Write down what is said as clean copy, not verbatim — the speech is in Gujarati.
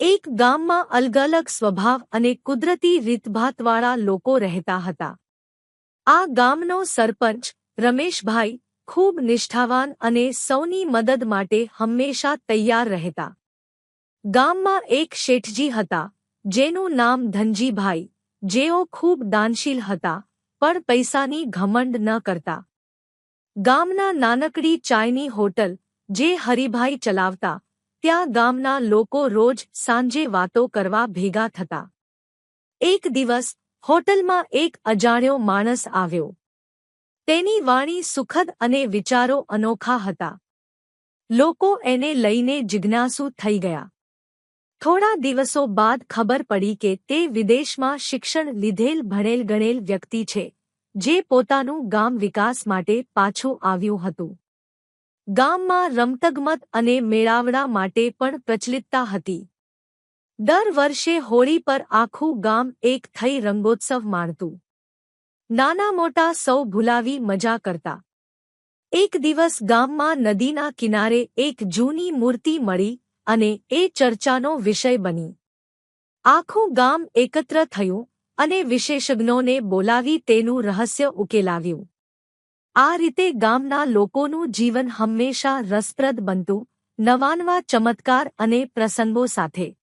એક ગામમાં અલગ-અલગ સ્વભાવ અને કુદરતી રીતભાતવાળા લોકો રહેતા હતા. આ ગામનો સરપંચ રમેશભાઈ ખૂબ નિષ્ઠાવાન અને સૌની મદદ માટે હંમેશા તૈયાર રહેતા. ગામમાં એક શેઠજી હતા, જેનું નામ ધનજીભાઈ, જેઓ ખૂબ દાનશીલ હતા, પણ પૈસાની ઘમંડ ન કરતા. ગામના નાનકડી ચાયની હોટલ, જે હરિભાઈ ચલાવતા, ત્યાં ગામના લોકો રોજ સાંજે વાતો કરવા ભેગા થતા. એક દિવસ હોટલમાં એક અજાણ્યો માણસ આવ્યો. તેની વાણી સુખદ અને વિચારો અનોખા હતા. લોકો એને લઈને જિજ્ઞાસુ થઈ ગયા. થોડા દિવસો બાદ ખબર પડી કે તે વિદેશમાં શિક્ષણ લીધેલ ભણેલ ગણેલ વ્યક્તિ છે, જે પોતાનું ગામ વિકાસ માટે પાછું આવ્યું હતું. ગામમાં રમતગમત અને મેળાવડા માટે પણ પ્રચલિતતા હતી. દર વર્ષે હોળી પર આખું ગામ એક થઈ રંગોત્સવ માણતું. નાના મોટા સૌ ભૂલાવી મજા કરતા. એક દિવસ ગામમાં નદીના કિનારે એક જૂની મૂર્તિ મળી અને એ ચર્ચાનો વિષય બની. આખું ગામ એકત્ર થયું અને વિશેષજ્ઞોને બોલાવી તેનું રહસ્ય ઉકેલાવ્યું. આ રીતે ગામના લોકોનું જીવન હંમેશા રસપ્રદ બનતું, નવાનવા ચમત્કાર અને પ્રસંગો સાથે.